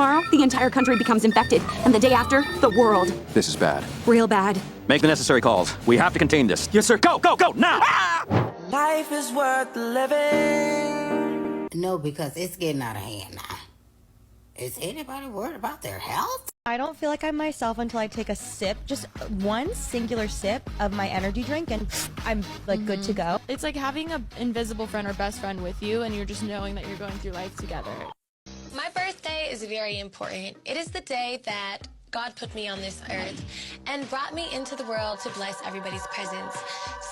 Tomorrow, the entire country becomes infected, and the day after, the world. This is bad. Real bad. Make the necessary calls. We have to contain this. Yes, sir. Go, go, go, now! Ah! Life is worth living. No, because it's getting out of hand now. Is anybody worried about their health? I don't feel like I'm myself until I take a sip, just one singular sip of my energy drink, and I'm like good to go. It's like having an invisible friend or best friend with you, and you're just knowing that you're going through life together. My birthday is very important. It is the day that God put me on this earth and brought me into the world to bless everybody's presence.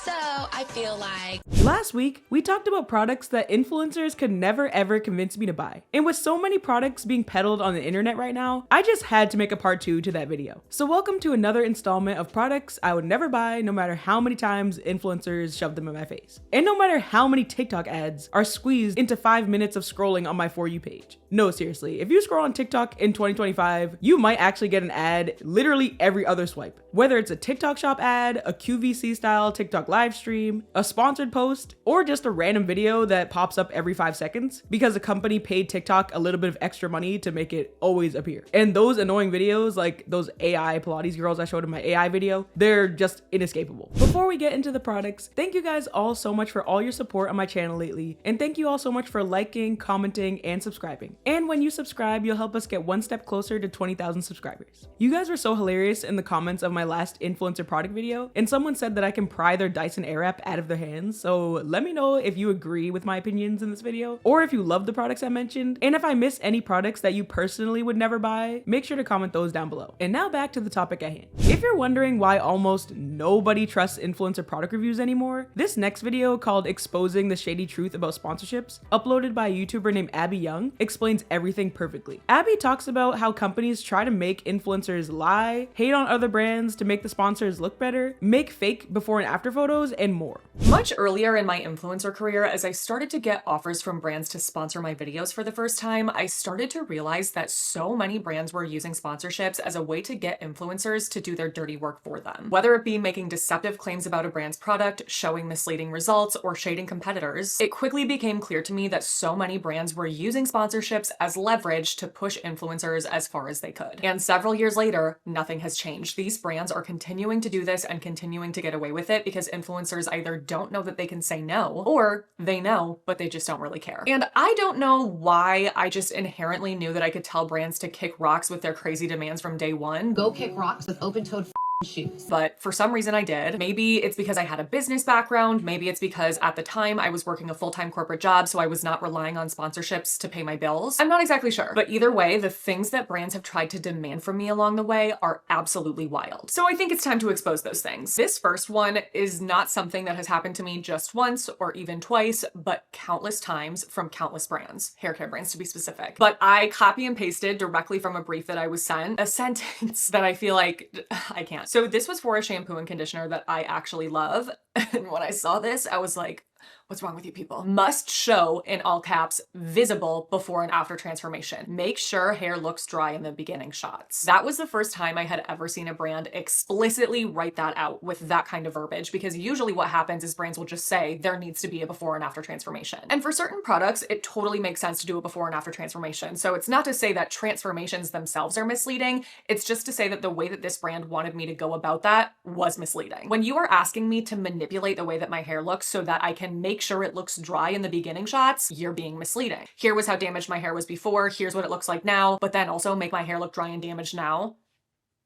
So I feel like... Last week, we talked about products that influencers could never ever convince me to buy. And with so many products being peddled on the internet right now, I just had to make a part 2 to that video. So welcome to another installment of products I would never buy no matter how many times influencers shove them in my face. And no matter how many TikTok ads are squeezed into 5 minutes of scrolling on my For You page. No, seriously, if you scroll on TikTok in 2025, you might actually get an ad literally every other swipe. Whether it's a TikTok shop ad, a QVC style TikTok live stream, a sponsored post, or just a random video that pops up every 5 seconds because a company paid TikTok a little bit of extra money to make it always appear. And those annoying videos, like those AI Pilates girls I showed in my AI video, they're just inescapable. Before we get into the products, thank you guys all so much for all your support on my channel lately. And thank you all so much for liking, commenting, and subscribing. And when you subscribe, you'll help us get one step closer to 20,000 subscribers. You guys were so hilarious in the comments of my last influencer product video, and someone said that I can pry their Dyson Airwrap out of their hands, so let me know if you agree with my opinions in this video, or if you love the products I mentioned, and if I miss any products that you personally would never buy, make sure to comment those down below. And now back to the topic at hand. If you're wondering why almost nobody trusts influencer product reviews anymore, this next video called Exposing the Shady Truth About Sponsorships, uploaded by a YouTuber named Abby Young, explains everything perfectly. Abby talks about how companies try to make influencers lie, hate on other brands to make the sponsors look better, make fake before and after photos, and more. Much earlier in my influencer career, as I started to get offers from brands to sponsor my videos for the first time, I started to realize that so many brands were using sponsorships as a way to get influencers to do their dirty work for them. Whether it be making deceptive claims about a brand's product, showing misleading results, or shading competitors, it quickly became clear to me that so many brands were using sponsorships as leverage to push influencers as far as they could. And several years later, nothing has changed. These brands are continuing to do this and continuing to get away with it because influencers either don't know that they can say no, or they know, but they just don't really care. And I don't know why I just inherently knew that I could tell brands to kick rocks with their crazy demands from day one. Go kick rocks with open-toed shoes. But for some reason I did. Maybe it's because I had a business background. Maybe it's because at the time I was working a full-time corporate job, so I was not relying on sponsorships to pay my bills. I'm not exactly sure. But either way, the things that brands have tried to demand from me along the way are absolutely wild. So I think it's time to expose those things. This first one is not something that has happened to me just once or even twice, but countless times from countless brands, hair care brands to be specific. But I copy and pasted directly from a brief that I was sent, a sentence that I feel like I can't. So this was for a shampoo and conditioner that I actually love. And when I saw this, I was like, what's wrong with you people? Must show, in all caps, visible before and after transformation. Make sure hair looks dry in the beginning shots. That was the first time I had ever seen a brand explicitly write that out with that kind of verbiage, because usually what happens is brands will just say there needs to be a before and after transformation. And for certain products, it totally makes sense to do a before and after transformation. So it's not to say that transformations themselves are misleading. It's just to say that the way that this brand wanted me to go about that was misleading. When you are asking me to manipulate the way that my hair looks so that I can make sure it looks dry in the beginning shots, you're being misleading. Here was how damaged my hair was before, here's what it looks like now, but then also make my hair look dry and damaged now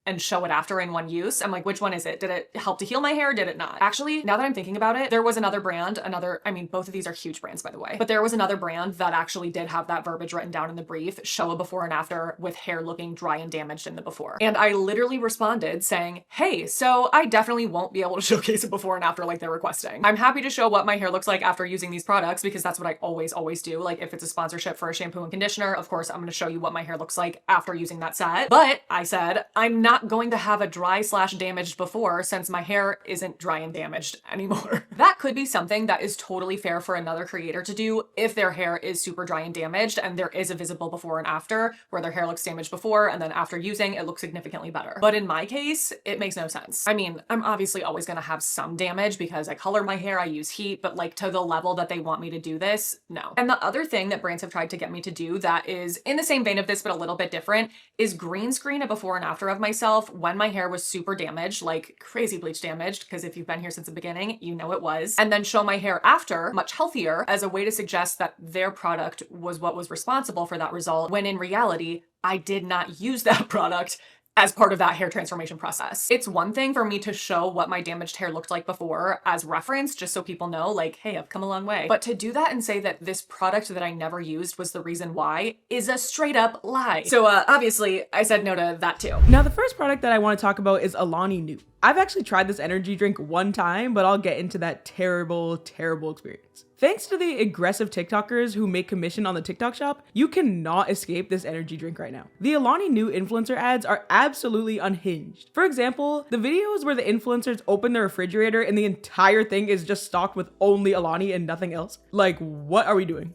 and show it after in one use. I'm like, which one is it? Did it help to heal my hair? Did it not? Actually, now that I'm thinking about it, there was another brand, I mean, both of these are huge brands, by the way, but there was another brand that actually did have that verbiage written down in the brief, show a before and after with hair looking dry and damaged in the before. And I literally responded saying, hey, so I definitely won't be able to showcase a before and after like they're requesting. I'm happy to show what my hair looks like after using these products because that's what I always do. Like if it's a sponsorship for a shampoo and conditioner, of course, I'm gonna show you what my hair looks like after using that set. But I said, I'm not not going to have a dry/damaged before since my hair isn't dry and damaged anymore. That could be something that is totally fair for another creator to do if their hair is super dry and damaged and there is a visible before and after where their hair looks damaged before and then after using it looks significantly better. But in my case, it makes no sense. I mean, I'm obviously always gonna have some damage because I color my hair, I use heat, but like to the level that they want me to do this, no. And the other thing that brands have tried to get me to do that is in the same vein of this but a little bit different is green screen a before and after of myself when my hair was super damaged, like crazy bleach damaged, because if you've been here since the beginning, you know it was, and then show my hair after, much healthier, as a way to suggest that their product was what was responsible for that result, when in reality, I did not use that product as part of that hair transformation process. It's one thing for me to show what my damaged hair looked like before as reference, just so people know, like, hey, I've come a long way. But to do that and say that this product that I never used was the reason why is a straight up lie. So obviously I said no to that too. Now the first product that I want to talk about is Alani Nu. I've actually tried this energy drink one time, but I'll get into that terrible experience. Thanks to the aggressive TikTokers who make commission on the TikTok shop, you cannot escape this energy drink right now. The Alani Nu influencer ads are absolutely unhinged. For example, the videos where the influencers open their refrigerator and the entire thing is just stocked with only Alani and nothing else. Like, what are we doing?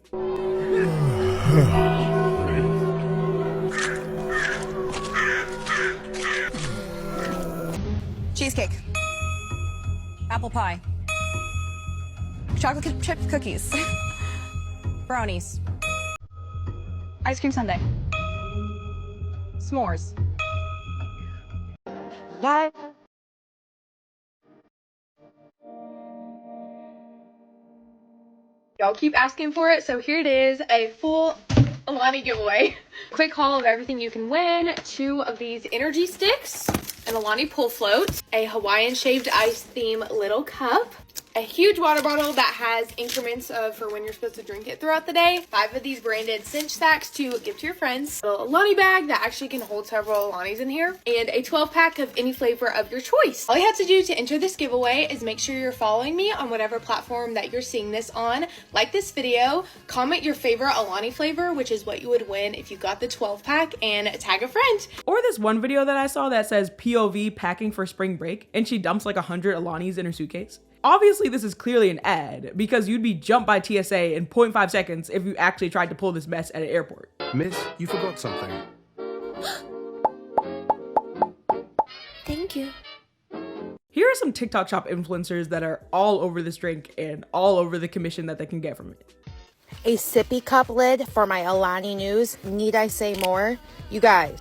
Cheesecake. Apple pie. Chocolate chip cookies. Brownies. Ice cream sundae. S'mores. What? Y'all keep asking for it, so here it is, a full Alani giveaway. Quick haul of everything you can win. 2 of these energy sticks, an Alani pull float, a Hawaiian shaved ice theme little cup, a huge water bottle that has increments of for when you're supposed to drink it throughout the day, 5 of these branded cinch sacks to give to your friends, a little Alani bag that actually can hold several Alanis in here, and a 12-pack of any flavor of your choice. All you have to do to enter this giveaway is make sure you're following me on whatever platform that you're seeing this on, like this video, comment your favorite Alani flavor, which is what you would win if you got the 12-pack, and tag a friend. Or this one video that I saw that says POV packing for spring break, and she dumps like 100 Alanis in her suitcase. Obviously, this is clearly an ad because you'd be jumped by TSA in 0.5 seconds if you actually tried to pull this mess at an airport. Miss, you forgot something. Thank you. Here are some TikTok shop influencers that are all over this drink and all over the commission that they can get from it. A sippy cup lid for my Alani News. Need I say more? You guys,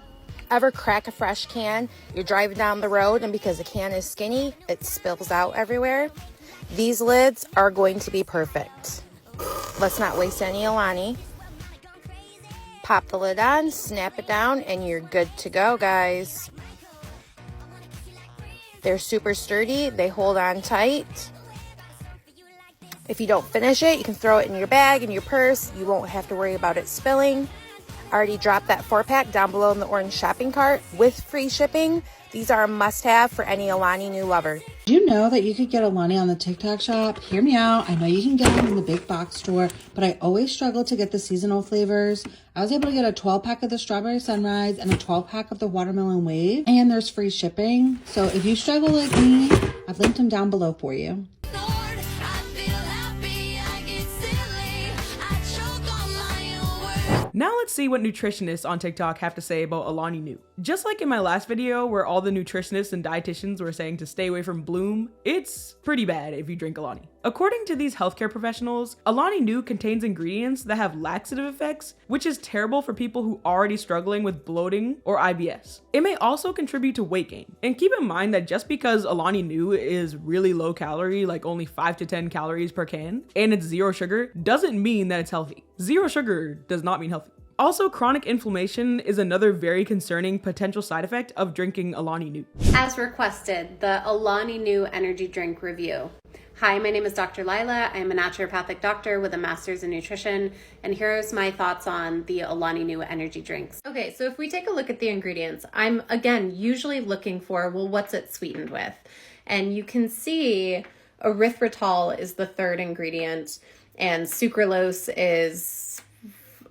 ever crack a fresh can? You're driving down the road and because the can is skinny, it spills out everywhere. These lids are going to be perfect. Let's not waste any Alani. Pop the lid on, snap it down, and you're good to go, guys. They're super sturdy. They hold on tight. If you don't finish it, you can throw it in your bag, in your purse. You won't have to worry about it spilling. I already dropped that 4-pack down below in the orange shopping cart with free shipping. These are a must-have for any Alani Nu lover. Did you know that you could get Alani on the TikTok shop? Hear me out. I know you can get them in the big box store, but I always struggle to get the seasonal flavors. I was able to get a 12-pack of the Strawberry Sunrise and a 12-pack of the Watermelon Wave, and there's free shipping. So if you struggle like me, I've linked them down below for you. Now let's see what nutritionists on TikTok have to say about Alani Nu. Just like in my last video where all the nutritionists and dietitians were saying to stay away from Bloom, it's pretty bad if you drink Alani. According to these healthcare professionals, Alani Nu contains ingredients that have laxative effects, which is terrible for people who are already struggling with bloating or IBS. It may also contribute to weight gain. And keep in mind that just because Alani Nu is really low calorie, like only 5 to 10 calories per can, and it's 0 sugar, doesn't mean that it's healthy. 0 sugar does not mean healthy. Also, chronic inflammation is another very concerning potential side effect of drinking Alani Nu. As requested, the Alani Nu energy drink review. Hi, my name is Dr. Lila. I am a naturopathic doctor with a master's in nutrition, and here's my thoughts on the Alani Nu energy drinks. Okay, so if we take a look at the ingredients, I'm, again, usually looking for, well, what's it sweetened with? And you can see erythritol is the third ingredient, and sucralose is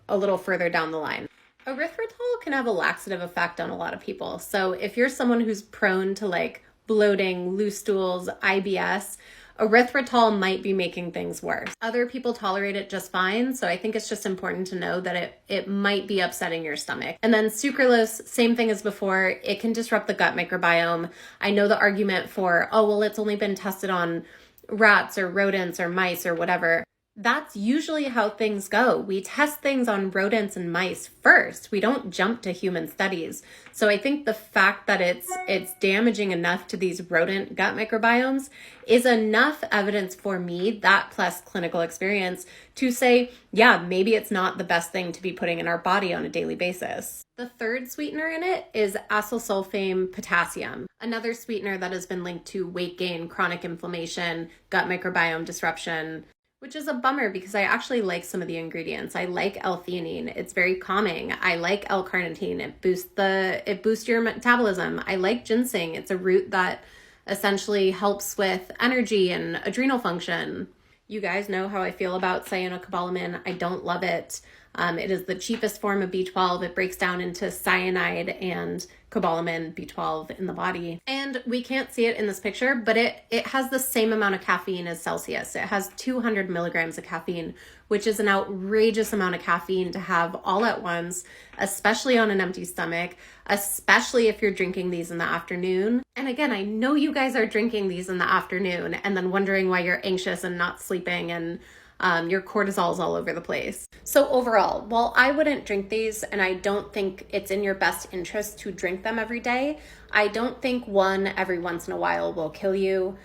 a little further down the line. Erythritol can have a laxative effect on a lot of people. So if you're someone who's prone to like bloating, loose stools, IBS, erythritol might be making things worse. Other people tolerate it just fine, so I think it's just important to know that it might be upsetting your stomach. And then sucralose, same thing as before, it can disrupt the gut microbiome. I know the argument for, oh, well, it's only been tested on rats or rodents or mice or whatever. That's usually how things go. We test things on rodents and mice first. We don't jump to human studies. So I think the fact that it's damaging enough to these rodent gut microbiomes is enough evidence for me, that plus clinical experience, to say, yeah, maybe it's not the best thing to be putting in our body on a daily basis. The third sweetener in it is acylsulfame potassium, another sweetener that has been linked to weight gain, chronic inflammation, gut microbiome disruption, which is a bummer because I actually like some of the ingredients. I like L-theanine. It's very calming. I like L-carnitine. It boosts your metabolism. I like ginseng. It's a root that essentially helps with energy and adrenal function. You guys know how I feel about cyanocobalamin. I don't love it. It is the cheapest form of B12. It breaks down into cyanide and cobalamin, B12 in the body. And we can't see it in this picture, but it has the same amount of caffeine as Celsius. It has 200 milligrams of caffeine, which is an outrageous amount of caffeine to have all at once, especially on an empty stomach, especially if you're drinking these in the afternoon. And again, I know you guys are drinking these in the afternoon and then wondering why you're anxious and not sleeping and your cortisol's all over the place. So overall, while I wouldn't drink these and I don't think it's in your best interest to drink them every day, I don't think one every once in a while will kill you.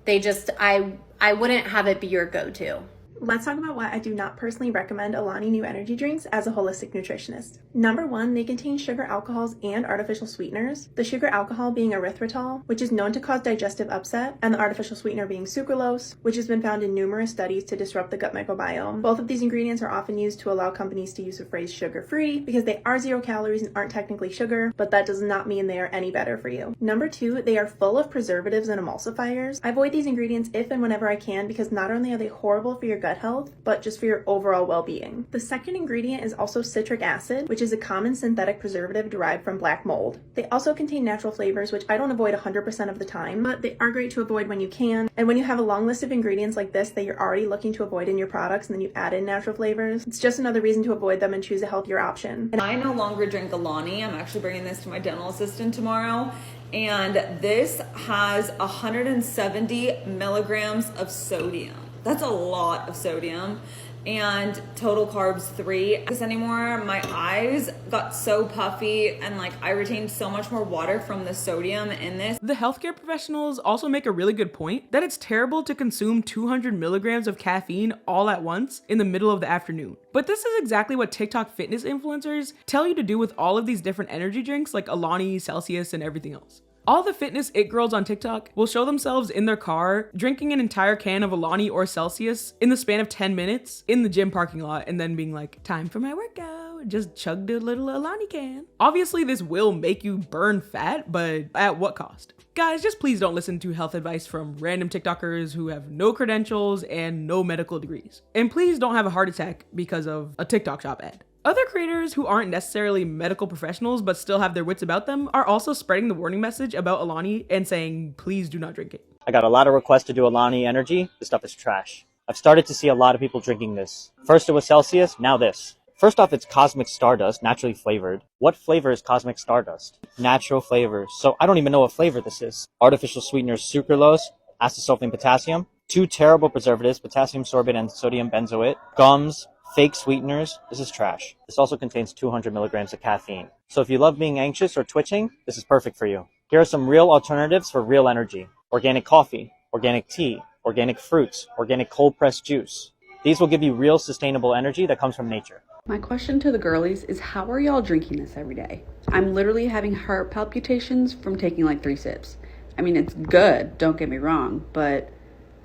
I wouldn't have it be your go-to. Let's talk about why I do not personally recommend Alani Nu energy drinks as a holistic nutritionist. Number one, they contain sugar alcohols and artificial sweeteners. The sugar alcohol being erythritol, which is known to cause digestive upset, and the artificial sweetener being sucralose, which has been found in numerous studies to disrupt the gut microbiome. Both of these ingredients are often used to allow companies to use the phrase sugar-free because they are 0 calories and aren't technically sugar, but that does not mean they are any better for you. Number two, they are full of preservatives and emulsifiers. I avoid these ingredients if and whenever I can because not only are they horrible for your gut health, but just for your overall well-being. The second ingredient is also citric acid, which is a common synthetic preservative derived from black mold. They also contain natural flavors, which I don't avoid 100% of the time, but they are great to avoid when you can. And when you have a long list of ingredients like this that you're already looking to avoid in your products and then you add in natural flavors, it's just another reason to avoid them and choose a healthier option. And I no longer drink Alani. I'm actually bringing this to my dental assistant tomorrow. And this has 170 milligrams of sodium. That's a lot of sodium, and total carbs 3. This anymore, my eyes got so puffy and like I retained so much more water from the sodium in this. The healthcare professionals also make a really good point that it's terrible to consume 200 milligrams of caffeine all at once in the middle of the afternoon. But this is exactly what TikTok fitness influencers tell you to do with all of these different energy drinks like Alani, Celsius, and everything else. All the fitness it girls on TikTok will show themselves in their car drinking an entire can of Alani or Celsius in the span of 10 minutes in the gym parking lot and then being like, time for my workout, just chugged a little Alani can. Obviously this will make you burn fat, but at what cost? Guys, just please don't listen to health advice from random TikTokers who have no credentials and no medical degrees. And please don't have a heart attack because of a TikTok shop ad. Other creators who aren't necessarily medical professionals but still have their wits about them are also spreading the warning message about Alani and saying, please do not drink it. I got a lot of requests to do Alani Energy. This stuff is trash. I've started to see a lot of people drinking this. First it was Celsius, now this. First off, it's Cosmic Stardust, naturally flavored. What flavor is Cosmic Stardust? Natural flavors. So I don't even know what flavor this is. Artificial sweeteners, sucralose, acetylsulfame potassium, 2 terrible preservatives, potassium sorbate and sodium benzoate, gums, fake sweeteners. This is trash. This also contains 200 milligrams of caffeine. So if you love being anxious or twitching, this is perfect for you. Here are some real alternatives for real energy. Organic coffee, organic tea, organic fruits, organic cold pressed juice. These will give you real sustainable energy that comes from nature. My question to the girlies is, how are y'all drinking this every day? I'm literally having heart palpitations from taking like 3 sips. I mean, it's good, don't get me wrong, but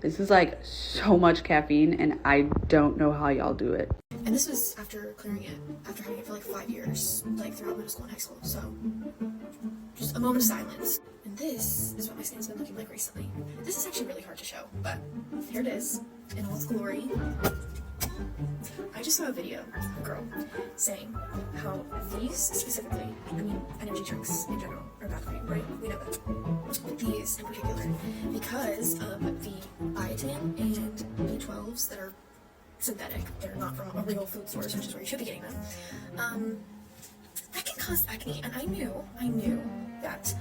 this is like so much caffeine and I don't know how y'all do it. And this was after clearing it, after having it for like 5 years, like throughout middle school and high school. So just a moment of silence. And this is what my skin's been looking like recently. This is actually really hard to show, but here it is in all its glory. I just saw a video of a girl saying how these specifically, I mean energy drinks in general, are bad for you, right? We know that. But these in particular, because of the biotin and B12s that are synthetic, they're not from a real food source, which is where you should be getting them, that can cause acne. And I knew that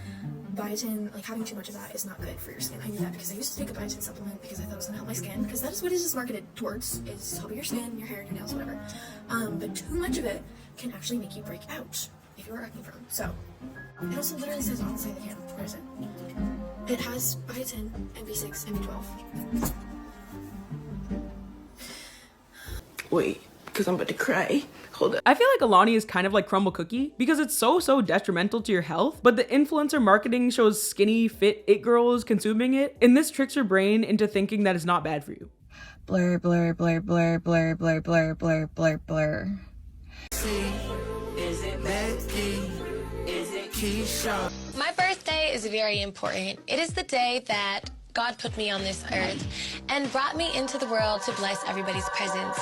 biotin, like having too much of that is not good for your skin. I knew that because I used to take a biotin supplement because I thought it was going to help my skin, because that is what it is marketed towards, is helping your skin, your hair, your nails, whatever. But too much of it can actually make you break out if you are acne prone. So, it also literally says on the side of the can, where is it? It has biotin and B6 and B12. Wait, because I'm about to cry. Hold up. I feel like Alani is kind of like crumble cookie because it's so detrimental to your health, but the influencer marketing shows skinny, fit it girls consuming it, and this tricks your brain into thinking that it's not bad for you. Blur, blur, blur, blur, blur, blur, blur, blur, blur, blur. Is it Becky? Is it Keisha? My birthday is very important. It is the day that God put me on this earth and brought me into the world to bless everybody's presence.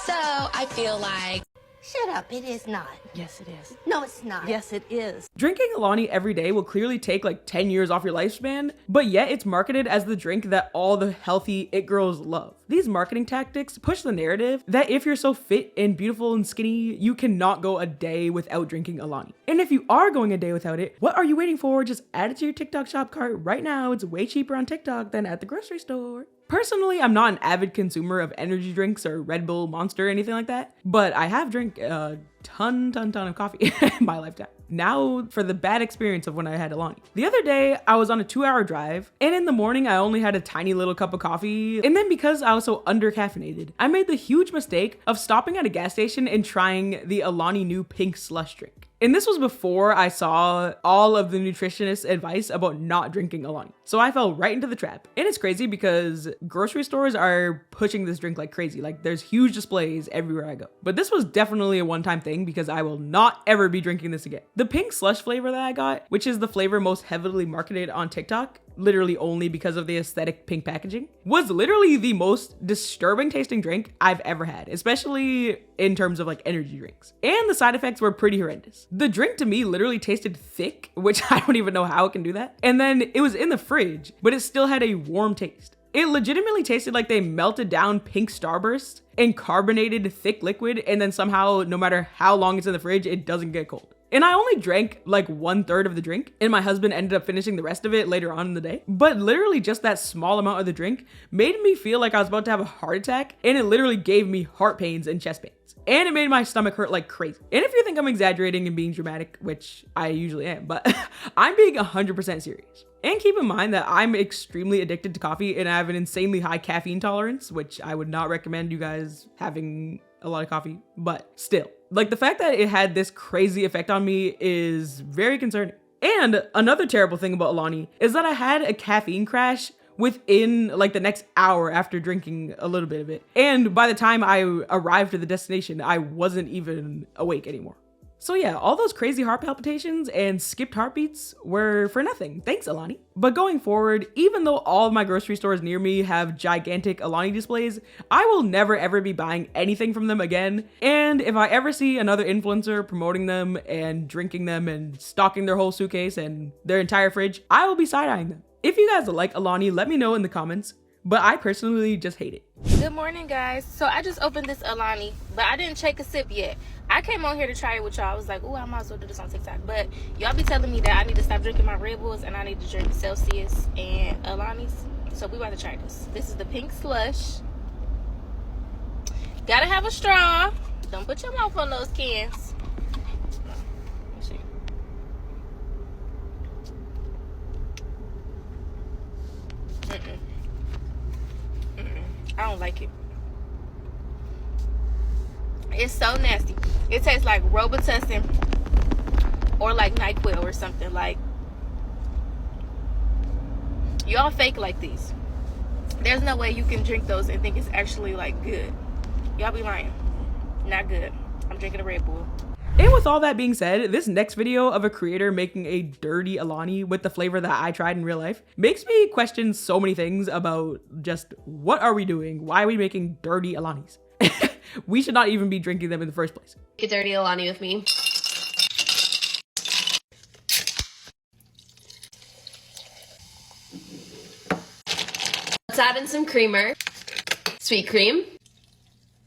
So I feel like... Shut up, it is not. Yes, it is. No, it's not. Yes, it is. Drinking Alani every day will clearly take like 10 years off your lifespan, but yet it's marketed as the drink that all the healthy it girls love. These marketing tactics push the narrative that if you're so fit and beautiful and skinny, you cannot go a day without drinking Alani. And if you are going a day without it, what are you waiting for? Just add it to your TikTok shop cart right now. It's way cheaper on TikTok than at the grocery store. Personally, I'm not an avid consumer of energy drinks or Red Bull, Monster, or anything like that, but I have drank a ton of coffee in my lifetime. Now for the bad experience of when I had Alani. The other day, I was on a 2-hour drive, and in the morning, I only had a tiny little cup of coffee, and then because I was so under-caffeinated, I made the huge mistake of stopping at a gas station and trying the Alani new pink slush drink. And this was before I saw all of the nutritionist advice about not drinking Alani. So I fell right into the trap. And it's crazy because grocery stores are pushing this drink like crazy. Like there's huge displays everywhere I go. But this was definitely a one-time thing because I will not ever be drinking this again. The pink slush flavor that I got, which is the flavor most heavily marketed on TikTok, literally only because of the aesthetic pink packaging, was literally the most disturbing tasting drink I've ever had, especially in terms of like energy drinks. And the side effects were pretty horrendous. The drink to me literally tasted thick, which I don't even know how it can do that. And then it was in the fridge, but it still had a warm taste. It legitimately tasted like they melted down pink Starburst and carbonated thick liquid, and then somehow, no matter how long it's in the fridge, it doesn't get cold. And I only drank like 1/3 of the drink, and my husband ended up finishing the rest of it later on in the day. But literally just that small amount of the drink made me feel like I was about to have a heart attack, and it literally gave me heart pains and chest pains. And it made my stomach hurt like crazy. And if you think I'm exaggerating and being dramatic, which I usually am, but I'm being 100% serious. And keep in mind that I'm extremely addicted to coffee and I have an insanely high caffeine tolerance, which I would not recommend you guys having a lot of coffee, but still. Like the fact that it had this crazy effect on me is very concerning. And another terrible thing about Alani is that I had a caffeine crash within like the next hour after drinking a little bit of it. And by the time I arrived at the destination, I wasn't even awake anymore. So yeah, all those crazy heart palpitations and skipped heartbeats were for nothing. Thanks, Alani. But going forward, even though all of my grocery stores near me have gigantic Alani displays, I will never ever be buying anything from them again. And if I ever see another influencer promoting them and drinking them and stocking their whole suitcase and their entire fridge, I will be side-eyeing them. If you guys like Alani, let me know in the comments. But I personally just hate it. Good morning, guys. So I just opened this Alani, but I didn't take a sip yet. I came on here to try it with y'all. I was like, oh, I might as well do this on TikTok. But y'all be telling me that I need to stop drinking my Red Bulls and I need to drink Celsius and Alani's. So we about to try this. This is the pink slush. Gotta have a straw. Don't put your mouth on those cans. Let's see. I don't like it. It's so nasty. It tastes like Robitussin or like NyQuil or something. Like, y'all fake like these. There's no way you can drink those and think it's actually like good. Y'all be lying. Not good. I'm drinking a Red Bull. And with all that being said, this next video of a creator making a dirty Alani with the flavor that I tried in real life makes me question so many things about just what are we doing? Why are we making dirty Alanis? we should not even be drinking them in the first place. Get dirty Alani with me. Let's add in some creamer. Sweet cream.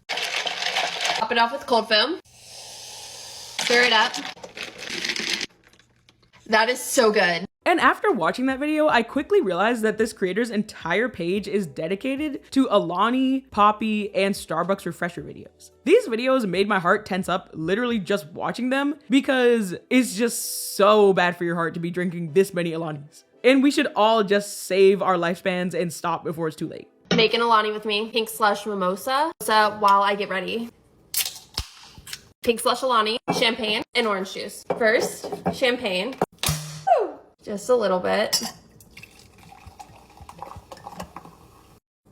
Top it off with cold foam. Stir it up. That is so good. And after watching that video, I quickly realized that this creator's entire page is dedicated to Alani, Poppy, and Starbucks refresher videos. These videos made my heart tense up literally just watching them because it's just so bad for your heart to be drinking this many Alanis. And we should all just save our lifespans and stop before it's too late. Make an Alani with me. Pink slush mimosa. So while I get ready. Pink slush Alani, champagne, and orange juice. First, champagne. Just a little bit.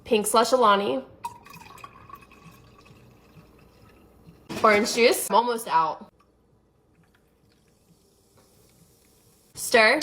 Pink slush Alani. Orange juice. I'm almost out. Stir.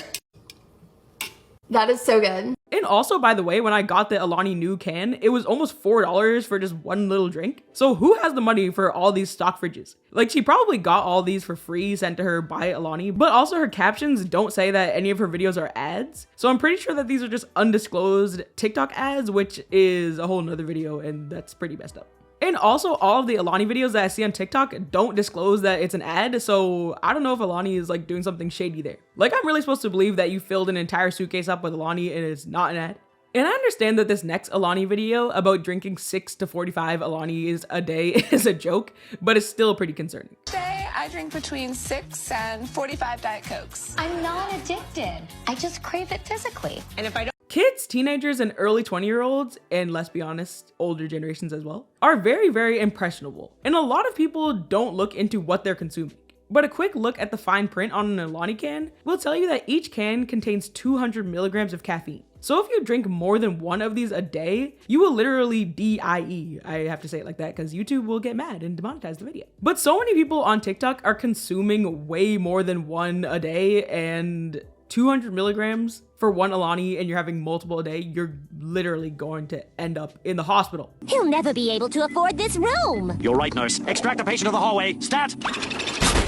That is so good. And also, by the way, when I got the Alani new can, it was almost $4 for just one little drink. So who has the money for all these stock fridges? Like, she probably got all these for free sent to her by Alani, but also her captions don't say that any of her videos are ads. So I'm pretty sure that these are just undisclosed TikTok ads, which is a whole nother video, and that's pretty messed up. And also, all of the Alani videos that I see on TikTok don't disclose that it's an ad, so I don't know if Alani is like doing something shady there. Like, I'm really supposed to believe that you filled an entire suitcase up with Alani and it's not an ad? And I understand that this next Alani video about drinking 6 to 45 Alanis a day is a joke, but it's still pretty concerning. Today, I drink between 6 and 45 Diet Cokes. I'm not addicted. I just crave it physically. And if I don't Kids, teenagers, and early 20-year-olds, and let's be honest, older generations as well, are very, very impressionable. And a lot of people don't look into what they're consuming. But a quick look at the fine print on an Alani can will tell you that each can contains 200 milligrams of caffeine. So if you drink more than one of these a day, you will literally die. I have to say it like that because YouTube will get mad and demonetize the video. But so many people on TikTok are consuming way more than one a day, and 200 milligrams for one Alani and you're having multiple a day, you're literally going to end up in the hospital. He'll never be able to afford this room. You're right, nurse. Extract the patient of the hallway. Stat!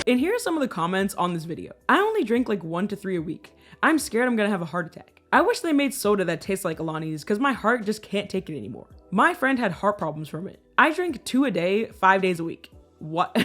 And here are some of the comments on this video. I only drink like 1 to 3 a week. I'm scared I'm gonna have a heart attack. I wish they made soda that tastes like Alani's because my heart just can't take it anymore. My friend had heart problems from it. I drink 2 a day, 5 days a week. What?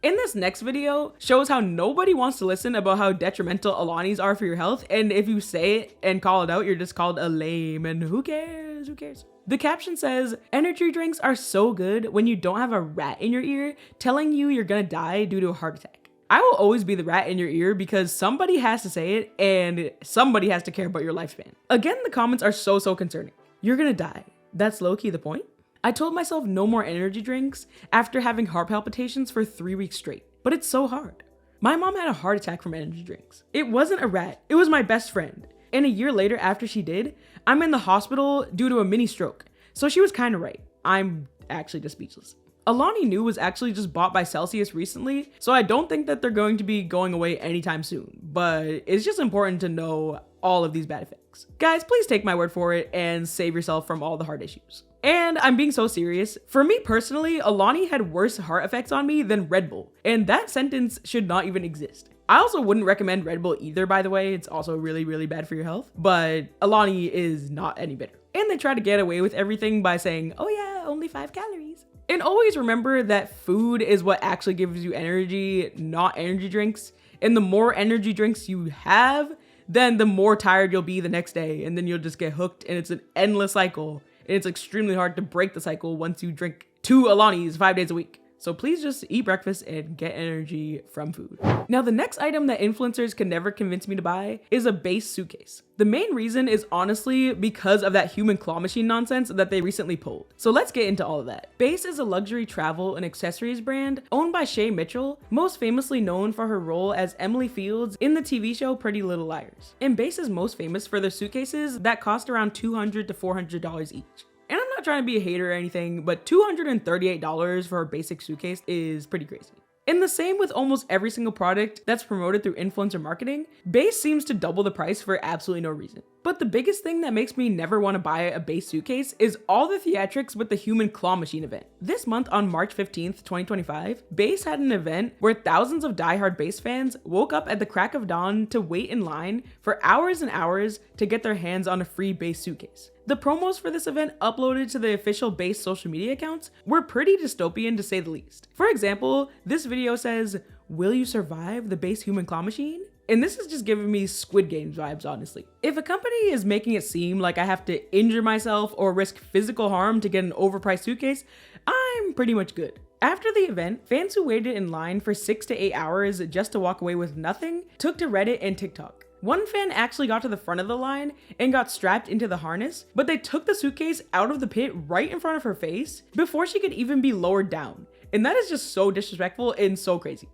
In this next video shows how nobody wants to listen about how detrimental Alanis are for your health, and if you say it and call it out, you're just called a lame, and who cares? Who cares? The caption says, energy drinks are so good when you don't have a rat in your ear telling you you're gonna die due to a heart attack. I will always be the rat in your ear because somebody has to say it and somebody has to care about your lifespan. Again, the comments are so concerning. You're gonna die. That's low-key the point. I told myself no more energy drinks after having heart palpitations for 3 weeks straight, but it's so hard. My mom had a heart attack from energy drinks. It wasn't a rat, it was my best friend. And a year later after she did, I'm in the hospital due to a mini stroke. So she was kind of right. I'm actually just speechless. Alani Nu was actually just bought by Celsius recently, so I don't think that they're going to be going away anytime soon, but it's just important to know all of these bad effects. Guys, please take my word for it and save yourself from all the heart issues. And I'm being so serious. For me personally, Alani had worse heart effects on me than Red Bull, and that sentence should not even exist. I also wouldn't recommend Red Bull either, by the way. It's also really bad for your health, but Alani is not any better. And they try to get away with everything by saying, oh yeah, only 5 calories. And always remember that food is what actually gives you energy, not energy drinks. And the more energy drinks you have, then the more tired you'll be the next day, and then you'll just get hooked, and it's an endless cycle. And it's extremely hard to break the cycle once you drink 2 Alanis 5 days a week. So please just eat breakfast and get energy from food. Now, the next item that influencers can never convince me to buy is a Base suitcase. The main reason is honestly because of that human claw machine nonsense that they recently pulled. So let's get into all of that. Base is a luxury travel and accessories brand owned by Shay Mitchell, most famously known for her role as Emily Fields in the TV show Pretty Little Liars. And Base is most famous for their suitcases that cost around $200 to $400 each. And I'm not trying to be a hater or anything, but $238 for a basic suitcase is pretty crazy. And the same with almost every single product that's promoted through influencer marketing, Base seems to double the price for absolutely no reason. But the biggest thing that makes me never want to buy a Base suitcase is all the theatrics with the human claw machine event. This month on March 15th, 2025, Base had an event where thousands of diehard Base fans woke up at the crack of dawn to wait in line for hours and hours to get their hands on a free Base suitcase. The promos for this event uploaded to the official Base social media accounts were pretty dystopian to say the least. For example, this video says, "Will you survive the Base human claw machine?" And this is just giving me Squid Games vibes, honestly. If a company is making it seem like I have to injure myself or risk physical harm to get an overpriced suitcase, I'm pretty much good. After the event, fans who waited in line for 6 to 8 hours just to walk away with nothing took to Reddit and TikTok. One fan actually got to the front of the line and got strapped into the harness, but they took the suitcase out of the pit right in front of her face before she could even be lowered down. And that is just so disrespectful and so crazy.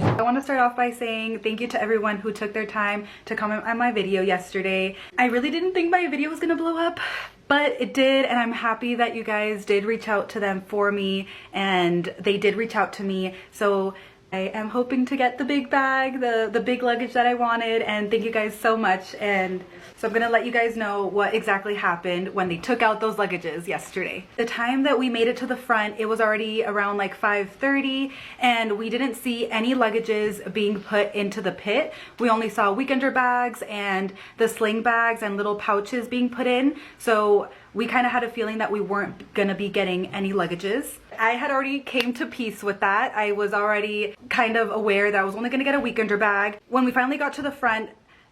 I want to start off by saying thank you to everyone who took their time to comment on my video yesterday. I really didn't think my video was gonna blow up, but it did, and I'm happy that you guys did reach out to them for me, and they did reach out to me. So I am hoping to get the big bag, the big luggage that I wanted, and thank you guys so much. And so I'm gonna let you guys know what exactly happened when they took out those luggages yesterday. The time that we made it to the front, it was already around like 5:30, and we didn't see any luggages being put into the pit. We only saw weekender bags and the sling bags and little pouches being put in. So we kind of had a feeling that we weren't gonna be getting any luggages. I had already came to peace with that. I was already kind of aware that I was only gonna get a weekender bag. When we finally got to the front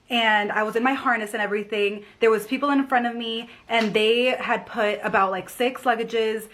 and I was in my harness and everything, there was people in front of me and they had put about like 6 luggages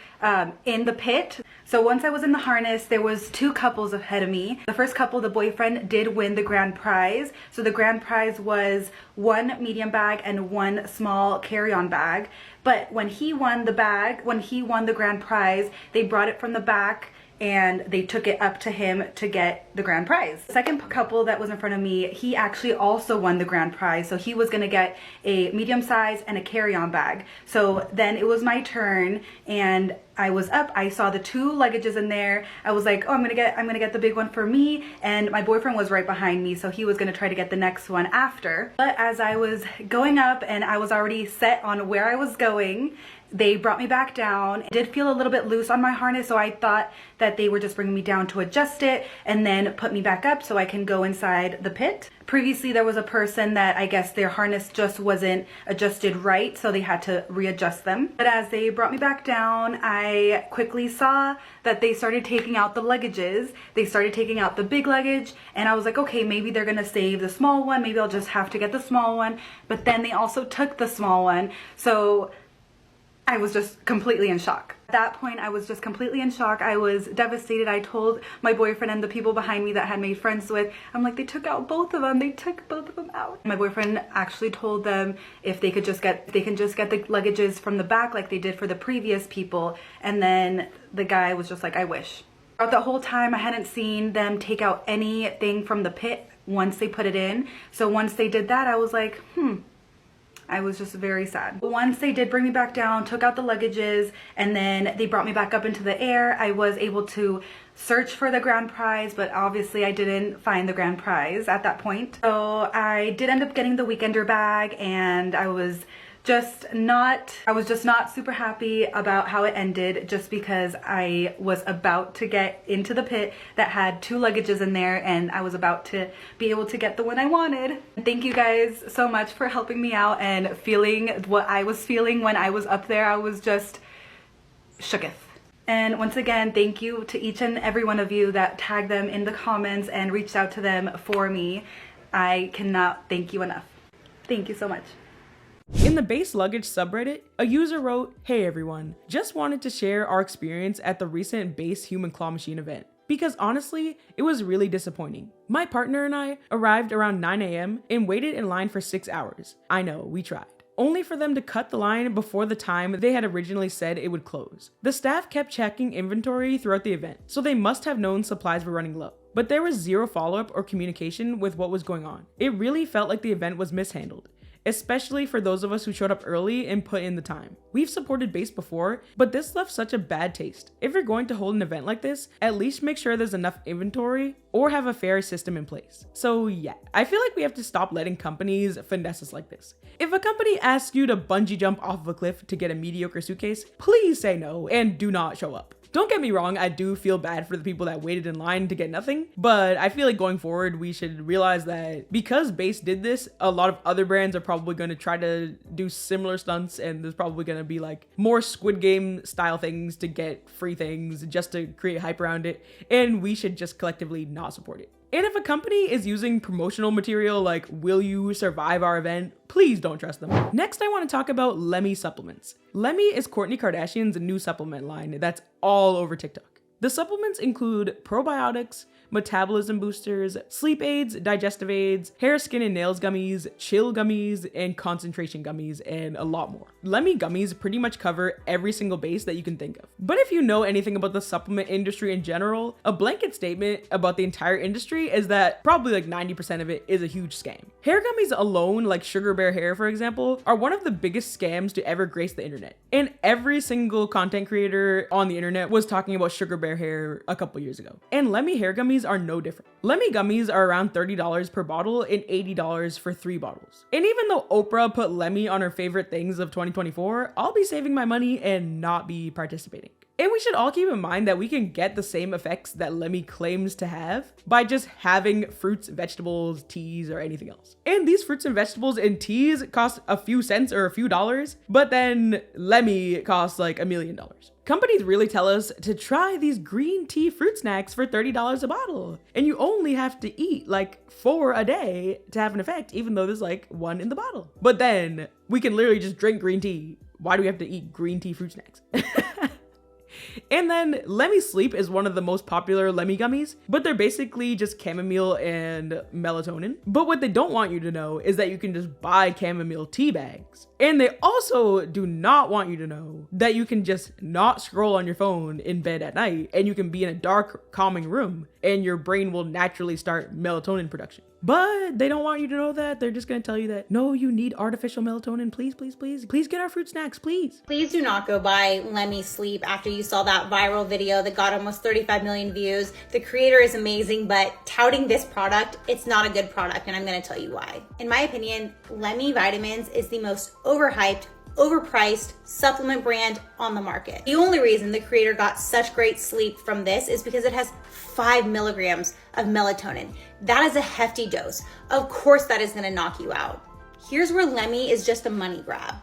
in the pit. So once I was in the harness, there was 2 couples ahead of me. The first couple, the boyfriend, did win the grand prize. So the grand prize was 1 medium bag and 1 small carry-on bag. But when he won the grand prize, they brought it from the back and they took it up to him to get the grand prize. The second couple that was in front of me, he actually also won the grand prize. So he was gonna get a medium size and a carry-on bag. So then it was my turn and I was up, I saw the 2 luggages in there. I was like, oh, I'm gonna get the big one for me, and my boyfriend was right behind me, so he was gonna try to get the next one after. But as I was going up and I was already set on where I was going, they brought me back down. It did feel a little bit loose on my harness, so I thought that they were just bringing me down to adjust it and then put me back up so I can go inside the pit. Previously, there was a person that I guess their harness just wasn't adjusted right, so they had to readjust them. But as they brought me back down, I quickly saw that they started taking out the luggages. They started taking out the big luggage, and I was like, okay, maybe they're gonna save the small one. Maybe I'll just have to get the small one. But then they also took the small one. So I was just completely in shock. At that point, I was just completely in shock. I was devastated. I told my boyfriend and the people behind me that I had made friends with, I'm like, they took out both of them. They took both of them out. My boyfriend actually told them if they can just get the luggages from the back like they did for the previous people. And then the guy was just like, I wish. Throughout the whole time, I hadn't seen them take out anything from the pit once they put it in. So once they did that, I was like, I was just very sad. Once they did bring me back down, took out the luggages, and then they brought me back up into the air, I was able to search for the grand prize, but obviously I didn't find the grand prize at that point. So I did end up getting the weekender bag, and I was just not super happy about how it ended, just because I was about to get into the pit that had 2 luggages in there and I was about to be able to get the one I wanted. Thank you guys so much for helping me out and feeling what I was feeling when I was up there. I was just shooketh. And once again, thank you to each and every one of you that tagged them in the comments and reached out to them for me. I cannot thank you enough. Thank you so much. In the base luggage subreddit, a user wrote, "Hey everyone, just wanted to share our experience at the recent base human claw machine event. Because honestly, it was really disappointing. My partner and I arrived around 9 a.m. and waited in line for 6 hours. I know, we tried. Only for them to cut the line before the time they had originally said it would close. The staff kept checking inventory throughout the event, so they must have known supplies were running low. But there was zero follow-up or communication with what was going on. It really felt like the event was mishandled, especially for those of us who showed up early and put in the time. We've supported base before, but this left such a bad taste. If you're going to hold an event like this, at least make sure there's enough inventory or have a fair system in place." So yeah, I feel like we have to stop letting companies finesse us like this. If a company asks you to bungee jump off of a cliff to get a mediocre suitcase, please say no and do not show up. Don't get me wrong, I do feel bad for the people that waited in line to get nothing, but I feel like going forward, we should realize that because base did this, a lot of other brands are probably going to try to do similar stunts, and there's probably going to be like more Squid Game style things to get free things just to create hype around it, and we should just collectively not support it. And if a company is using promotional material like "will you survive our event," please don't trust them. Next, I want to talk about Lemmy supplements. Lemmy is Kourtney Kardashian's new supplement line that's all over TikTok. The supplements include probiotics, metabolism boosters, sleep aids, digestive aids, hair, skin, and nails gummies, chill gummies, and concentration gummies, and a lot more. Lemmy gummies pretty much cover every single base that you can think of. But if you know anything about the supplement industry in general, a blanket statement about the entire industry is that probably like 90% of it is a huge scam. Hair gummies alone, like Sugar Bear Hair for example, are one of the biggest scams to ever grace the internet. And every single content creator on the internet was talking about Sugar Bear Hair a couple years ago. And Lemmy hair gummies are no different. Lemmy gummies are around $30 per bottle and $80 for 3 bottles. And even though Oprah put Lemmy on her favorite things of 2024, I'll be saving my money and not be participating. And we should all keep in mind that we can get the same effects that Lemmy claims to have by just having fruits, vegetables, teas, or anything else. And these fruits and vegetables and teas cost a few cents or a few dollars, but then Lemmy costs like $1 million. Companies really tell us to try these green tea fruit snacks for $30 a bottle. And you only have to eat like 4 a day to have an effect, even though there's like 1 in the bottle. But then we can literally just drink green tea. Why do we have to eat green tea fruit snacks? And then Lemmy Sleep is one of the most popular Lemmy gummies, but they're basically just chamomile and melatonin. But what they don't want you to know is that you can just buy chamomile tea bags. And they also do not want you to know that you can just not scroll on your phone in bed at night and you can be in a dark, calming room and your brain will naturally start melatonin production. But they don't want you to know that. They're just gonna tell you that, no, you need artificial melatonin. Please, please, please. Please get our fruit snacks, please. Please do not go buy Lemmy Sleep after you saw that viral video that got almost 35 million views. The creator is amazing, but touting this product, it's not a good product, and I'm gonna tell you why. In my opinion, Lemmy Vitamins is the most overhyped, overpriced supplement brand on the market. The only reason the creator got such great sleep from this is because it has 5 milligrams of melatonin. That is a hefty dose. Of course that is gonna knock you out. Here's where Lemmy is just a money grab.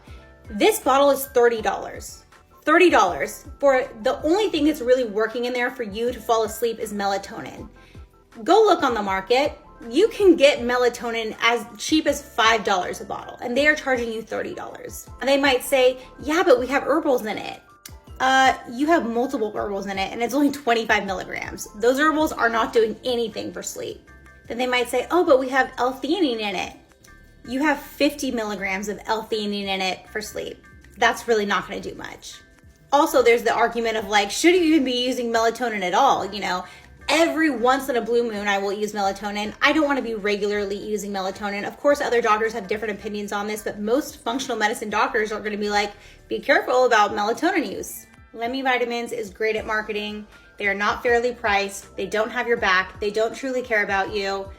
This bottle is $30. $30 for the only thing that's really working in there for you to fall asleep is melatonin. Go look on the market. You can get melatonin as cheap as $5 a bottle, and they are charging you $30. And they might say, yeah, but we have herbals in it. You have multiple herbals in it, and it's only 25 milligrams. Those herbals are not doing anything for sleep. Then they might say, oh, but we have L-theanine in it. You have 50 milligrams of L-theanine in it for sleep. That's really not gonna do much. Also, there's the argument of like, should you even be using melatonin at all? You know, every once in a blue moon, I will use melatonin. I don't want to be regularly using melatonin. Of course, other doctors have different opinions on this, but most functional medicine doctors are going to be like, be careful about melatonin use. Lemmy Vitamins is great at marketing. They are not fairly priced. They don't have your back. They don't truly care about you.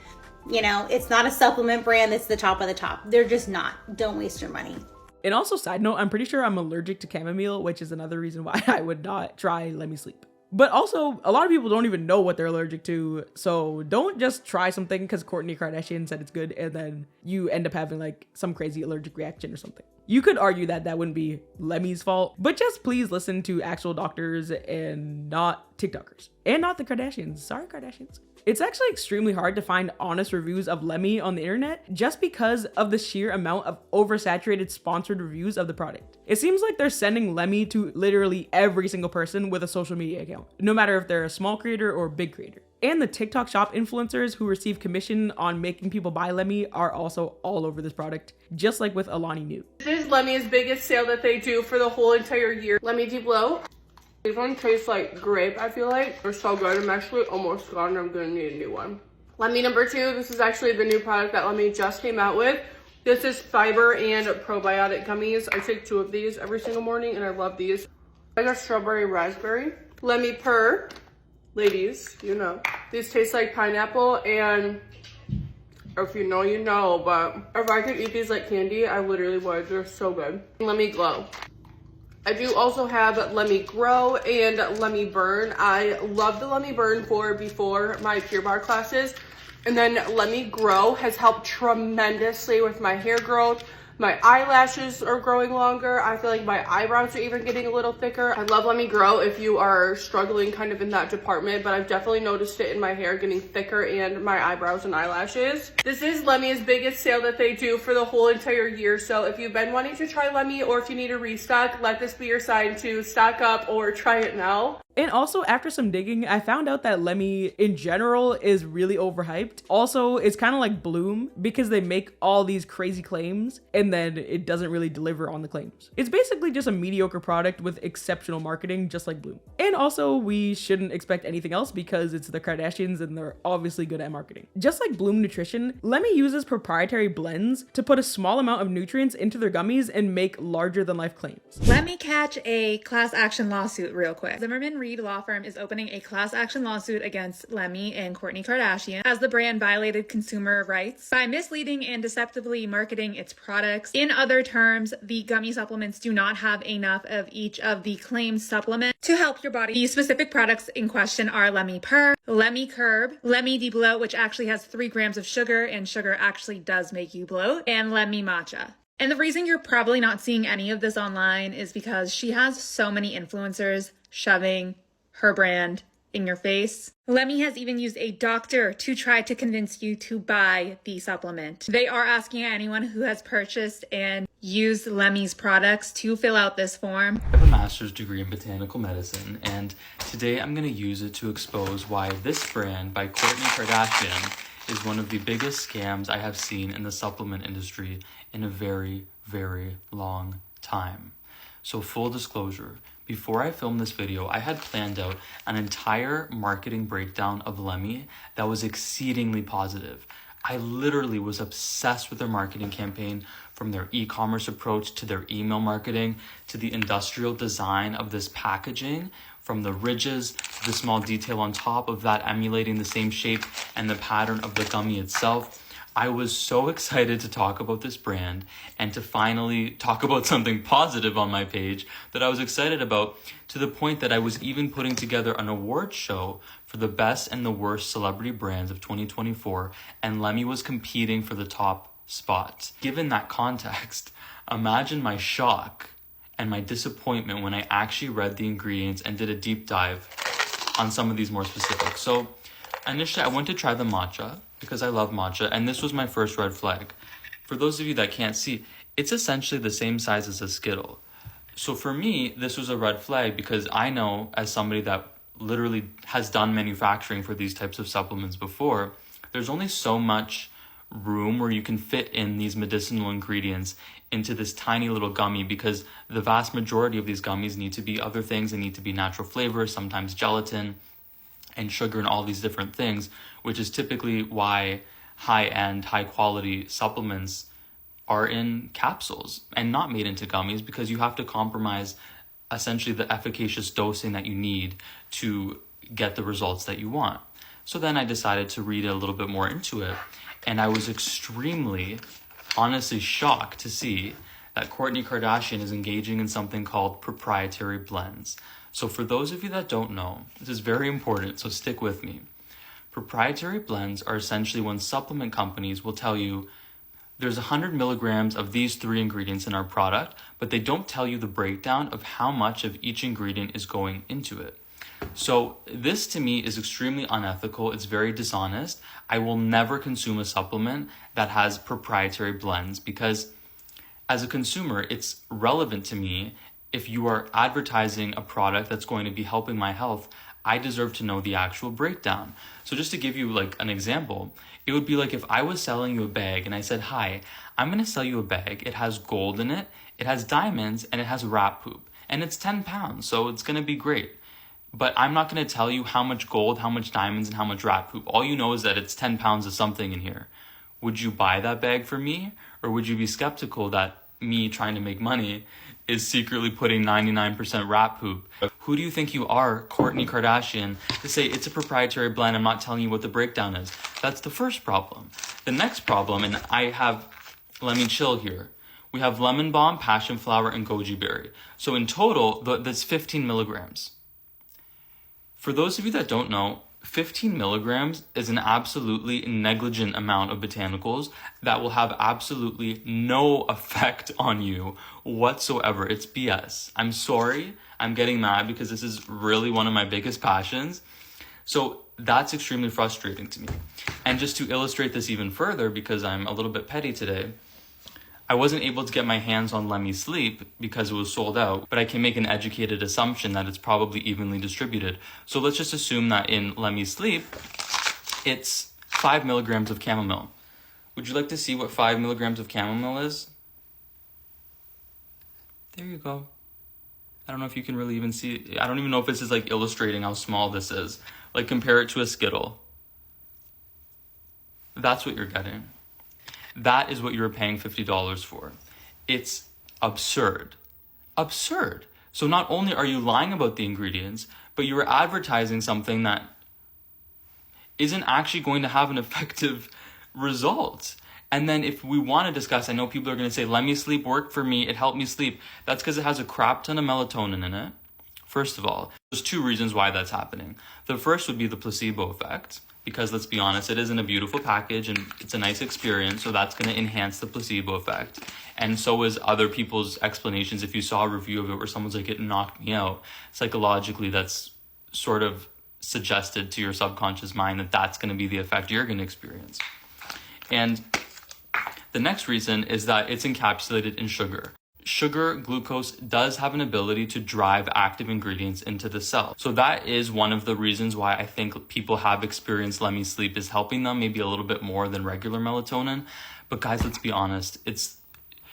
You know, it's not a supplement brand that's the top of the top. They're just not. Don't waste your money. And also, side note, I'm pretty sure I'm allergic to chamomile, which is another reason why I would not try Lemmy Sleep. But also, a lot of people don't even know what they're allergic to, so don't just try something because Kourtney Kardashian said it's good and then you end up having like some crazy allergic reaction or something. You could argue that that wouldn't be Lemmy's fault, but just please listen to actual doctors and not TikTokers. And not the Kardashians. Sorry, Kardashians. It's actually extremely hard to find honest reviews of Lemmy on the internet just because of the sheer amount of oversaturated sponsored reviews of the product. It seems like they're sending Lemmy to literally every single person with a social media account, no matter if they're a small creator or a big creator. And the TikTok shop influencers who receive commission on making people buy Lemmy are also all over this product, just like with Alani Nu. This is Lemmy's biggest sale that they do for the whole entire year. Lemmy Deep Glow. These one tastes like grape, I feel like. They're so good. I'm actually almost gone. I'm gonna need a new one. Lemmy number 2. This is actually the new product that Lemmy just came out with. This is fiber and probiotic gummies. I take 2 of these every single morning and I love these. I got strawberry raspberry. Lemmy Purr. Ladies, you know. These taste like pineapple, and if you know, you know, but if I could eat these like candy, I literally would. They're so good. Lemmy Glow. I do also have Lemmy Grow and Lemmy Burn. I love the Lemmy Burn for before my Pure Barre classes. And then Lemmy Grow has helped tremendously with my hair growth. My eyelashes are growing longer. I feel like my eyebrows are even getting a little thicker. I love Lemmy Grow if you are struggling kind of in that department, but I've definitely noticed it in my hair getting thicker and my eyebrows and eyelashes. This is Lemmy's biggest sale that they do for the whole entire year. So if you've been wanting to try Lemmy, or if you need a restock, let this be your sign to stock up or try it now. And also, after some digging, I found out that Lemmy in general is really overhyped. Also, it's kind of like Bloom because they make all these crazy claims and then it doesn't really deliver on the claims. It's basically just a mediocre product with exceptional marketing, just like Bloom. And also, we shouldn't expect anything else because it's the Kardashians and they're obviously good at marketing. Just like Bloom Nutrition, Lemmy uses proprietary blends to put a small amount of nutrients into their gummies and make larger than life claims. Let me catch a class action lawsuit real quick. Zimmerman Reed Law Firm is opening a class action lawsuit against Lemmy and Kourtney Kardashian as the brand violated consumer rights by misleading and deceptively marketing its products. In other terms, the gummy supplements do not have enough of each of the claimed supplements to help your body. The specific products in question are Lemmy Purr, Lemmy Curb, Lemmy Deep Bloat, which actually has 3 grams of sugar, and sugar actually does make you bloat, and Lemmy Matcha. And the reason you're probably not seeing any of this online is because she has so many influencers shoving her brand in your face. Lemmy has even used a doctor to try to convince you to buy the supplement. They are asking anyone who has purchased and used Lemmy's products to fill out this form. I have a master's degree in botanical medicine, and today I'm going to use it to expose why this brand by Kourtney Kardashian is one of the biggest scams I have seen in the supplement industry in a very, very long time. So full disclosure, before I filmed this video, I had planned out an entire marketing breakdown of Lemmy that was exceedingly positive. I literally was obsessed with their marketing campaign, from their e-commerce approach to their email marketing to the industrial design of this packaging, from the ridges to the small detail on top of that emulating the same shape and the pattern of the gummy itself. I was so excited to talk about this brand and to finally talk about something positive on my page that I was excited about, to the point that I was even putting together an award show for the best and the worst celebrity brands of 2024, and Lemmy was competing for the top spot. Given that context, imagine my shock and my disappointment when I actually read the ingredients and did a deep dive on some of these more specific. So initially I went to try the matcha because I love matcha, and this was my first red flag. For those of you that can't see, it's essentially the same size as a Skittle. So for me, this was a red flag because I know, as somebody that literally has done manufacturing for these types of supplements before, there's only so much room where you can fit in these medicinal ingredients into this tiny little gummy, because the vast majority of these gummies need to be other things. They need to be natural flavors, sometimes gelatin and sugar and all these different things, which is typically why high-end, high-quality supplements are in capsules and not made into gummies, because you have to compromise essentially the efficacious dosing that you need to get the results that you want. So then I decided to read a little bit more into it, and I was extremely, honestly shocked to see that Kourtney Kardashian is engaging in something called proprietary blends. So for those of you that don't know, this is very important, so stick with me. Proprietary blends are essentially when supplement companies will tell you, there's 100 milligrams of these 3 ingredients in our product, but they don't tell you the breakdown of how much of each ingredient is going into it. So this to me is extremely unethical. It's very dishonest. I will never consume a supplement that has proprietary blends because as a consumer, it's relevant to me. If you are advertising a product that's going to be helping my health, I deserve to know the actual breakdown. So just to give you like an example, it would be like if I was selling you a bag and I said, hi, I'm going to sell you a bag. It has gold in it, it has diamonds, and it has rat poop. And it's 10 pounds, so it's going to be great. But I'm not going to tell you how much gold, how much diamonds, and how much rat poop. All you know is that it's 10 pounds of something in here. Would you buy that bag for me? Or would you be skeptical that me trying to make money is secretly putting 99% rat poop? Who do you think you are, Kourtney Kardashian, to say it's a proprietary blend, I'm not telling you what the breakdown is? That's the first problem. The next problem, and I have Lemon Chill here. We have lemon balm, passion flower, and goji berry. So in total, that's 15 milligrams. For those of you that don't know, 15 milligrams is an absolutely negligent amount of botanicals that will have absolutely no effect on you whatsoever. It's BS. I'm sorry. I'm getting mad because this is really one of my biggest passions. So that's extremely frustrating to me. And just to illustrate this even further, because I'm a little bit petty today, I wasn't able to get my hands on Let Me Sleep because it was sold out, but I can make an educated assumption that it's probably evenly distributed. So let's just assume that in Let Me Sleep, it's 5 milligrams of chamomile. Would you like to see what 5 milligrams of chamomile is? There you go. I don't know if you can really even see. I don't even know if this is like illustrating how small this is. Like compare it to a Skittle. That's what you're getting. That is what you're paying $50 for. It's absurd. Absurd. So not only are you lying about the ingredients, but you are advertising something that isn't actually going to have an effective result. And then if we want to discuss, I know people are going to say, Let Me Sleep worked for me, it helped me sleep. That's because it has a crap ton of melatonin in it. First of all, there's 2 reasons why that's happening. The first would be the placebo effect. Because let's be honest, it isn't a beautiful package and it's a nice experience, so that's going to enhance the placebo effect. And so is other people's explanations. If you saw a review of it where someone's like, it knocked me out, psychologically that's sort of suggested to your subconscious mind that that's going to be the effect you're going to experience. And the next reason is that it's encapsulated in sugar. Sugar, glucose, does have an ability to drive active ingredients into the cell. So that is one of the reasons why I think people have experienced Let Me Sleep is helping them maybe a little bit more than regular melatonin. But guys, let's be honest.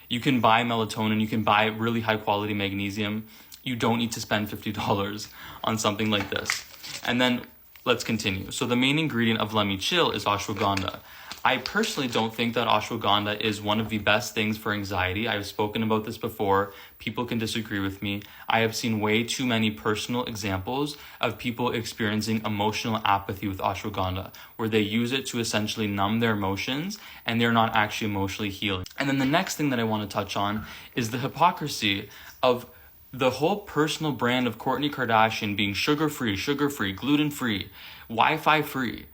You can buy melatonin, you can buy really high quality magnesium. You don't need to spend $50 on something like this. And then let's continue. So the main ingredient of Let Me Chill is ashwagandha. I personally don't think that ashwagandha is one of the best things for anxiety. I've spoken about this before. People can disagree with me. I have seen way too many personal examples of people experiencing emotional apathy with ashwagandha, where they use it to essentially numb their emotions and they're not actually emotionally healing. And then the next thing that I want to touch on is the hypocrisy of the whole personal brand of Kourtney Kardashian being sugar-free, gluten-free, Wi-Fi free.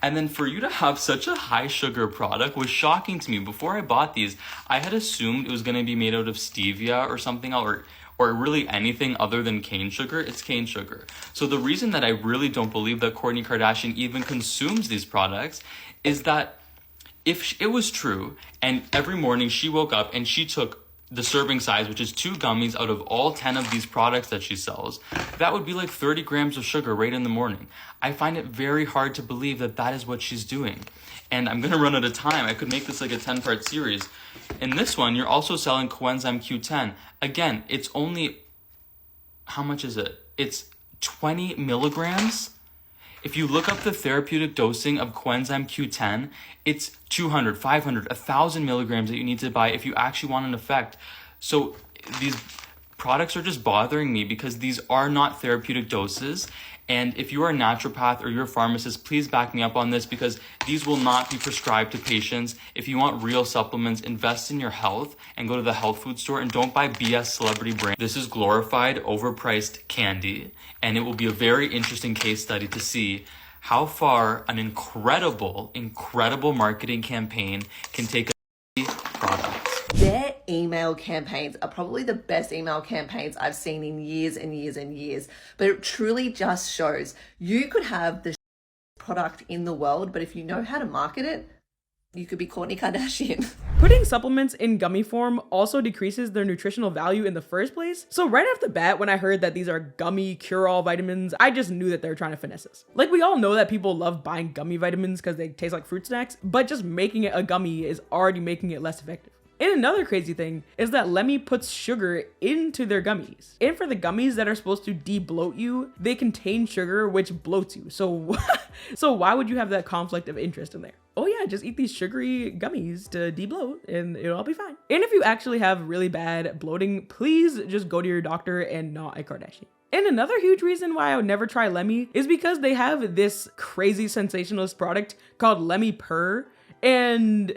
And then for you to have such a high sugar product was shocking to me. Before I bought these, I had assumed it was going to be made out of stevia or something, or really anything other than cane sugar. It's cane sugar. So the reason that I really don't believe that Kourtney Kardashian even consumes these products is that if it was true and every morning she woke up and she took the serving size, which is 2 gummies out of all 10 of these products that she sells, that would be like 30 grams of sugar right in the morning. I find it very hard to believe that that is what she's doing. And I'm going to run out of time. I could make this like a 10-part series. In this one, you're also selling coenzyme Q10. Again, it's only, how much is it? It's 20 milligrams. If you look up the therapeutic dosing of coenzyme Q10, it's 200, 500, 1,000 milligrams that you need to buy if you actually want an effect. So these products are just bothering me because these are not therapeutic doses. And if you are a naturopath or you're a pharmacist, please back me up on this because these will not be prescribed to patients. If you want real supplements, invest in your health and go to the health food store and don't buy BS celebrity brand. This is glorified, overpriced candy, and it will be a very interesting case study to see how far an incredible marketing campaign can take email campaigns are probably the best email campaigns I've seen in years and years and years. But it truly just shows you could have the product in the world, but if you know how to market it, you could be Kourtney Kardashian. Putting supplements in gummy form also decreases their nutritional value in the first place. So right off the bat, when I heard that these are gummy cure-all vitamins, I just knew that they were trying to finesse us. Like, we all know that people love buying gummy vitamins because they taste like fruit snacks, but just making it a gummy is already making it less effective. And another crazy thing is that Lemme puts sugar into their gummies. And for the gummies that are supposed to de-bloat you, they contain sugar which bloats you. So, so why would you have that conflict of interest in there? Oh yeah, just eat these sugary gummies to de-bloat and it'll all be fine. And if you actually have really bad bloating, please just go to your doctor and not a Kardashian. And another huge reason why I would never try Lemme is because they have this crazy sensationalist product called Lemme Purr, and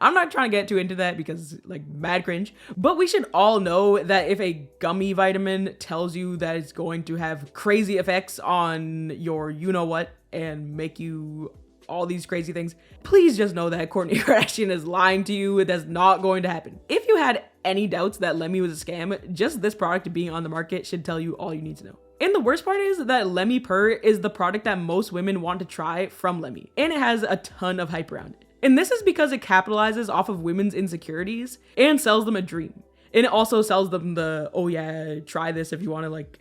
I'm not trying to get too into that because like mad cringe, but we should all know that if a gummy vitamin tells you that it's going to have crazy effects on your you-know-what and make you all these crazy things, please just know that Kourtney Kardashian is lying to you. That's not going to happen. If you had any doubts that Lemme was a scam, just this product being on the market should tell you all you need to know. And the worst part is that Lemme Purr is the product that most women want to try from Lemme, and it has a ton of hype around it. And this is because it capitalizes off of women's insecurities and sells them a dream. And it also sells them the, oh yeah, try this if you want to, like,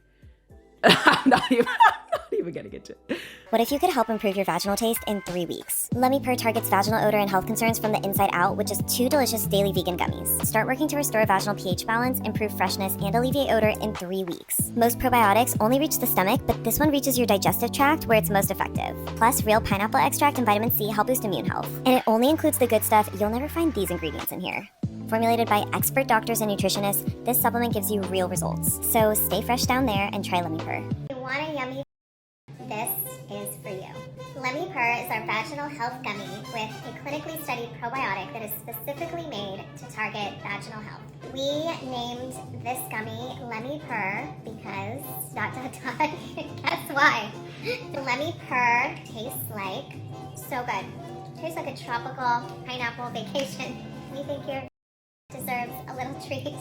I'm not even gonna get to it. What if you could help improve your vaginal taste in 3 weeks? Lemme Purr targets vaginal odor and health concerns from the inside out with just 2 delicious daily vegan gummies. Start working to restore vaginal pH balance, improve freshness, and alleviate odor in 3 weeks. Most probiotics only reach the stomach, but this one reaches your digestive tract where it's most effective. Plus, real pineapple extract and vitamin C help boost immune health. And it only includes the good stuff. You'll never find these ingredients in here. Formulated by expert doctors and nutritionists, this supplement gives you real results. So stay fresh down there and try Lemme Purr. You want a yummy? This is for you. Lemme Purr is our vaginal health gummy with a clinically studied probiotic that is specifically made to target vaginal health. We named this gummy Lemme Purr because ... Guess why? Lemme Purr tastes like so good. Tastes like a tropical pineapple vacation. We think you're deserves a little treat.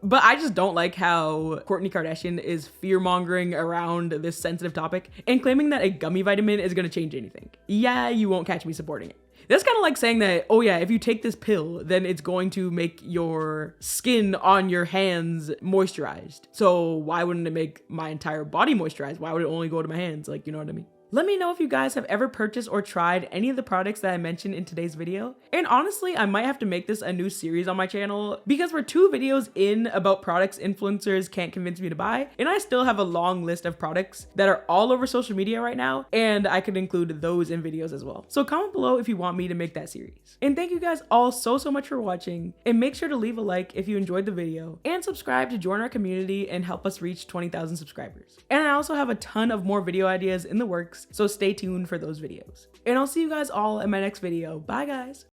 But I just don't like how Kourtney Kardashian is fear-mongering around this sensitive topic and claiming that a gummy vitamin is going to change anything. Yeah, you won't catch me supporting it. That's kind of like saying that, oh yeah, if you take this pill, then it's going to make your skin on your hands moisturized. So why wouldn't it make my entire body moisturized? Why would it only go to my hands? Like, you know what I mean? Let me know if you guys have ever purchased or tried any of the products that I mentioned in today's video. And honestly, I might have to make this a new series on my channel because we're 2 videos in about products influencers can't convince me to buy. And I still have a long list of products that are all over social media right now. And I could include those in videos as well. So comment below if you want me to make that series. And thank you guys all so much for watching. And make sure to leave a like if you enjoyed the video and subscribe to join our community and help us reach 20,000 subscribers. And I also have a ton of more video ideas in the works. So stay tuned for those videos. And I'll see you guys all in my next video. Bye guys.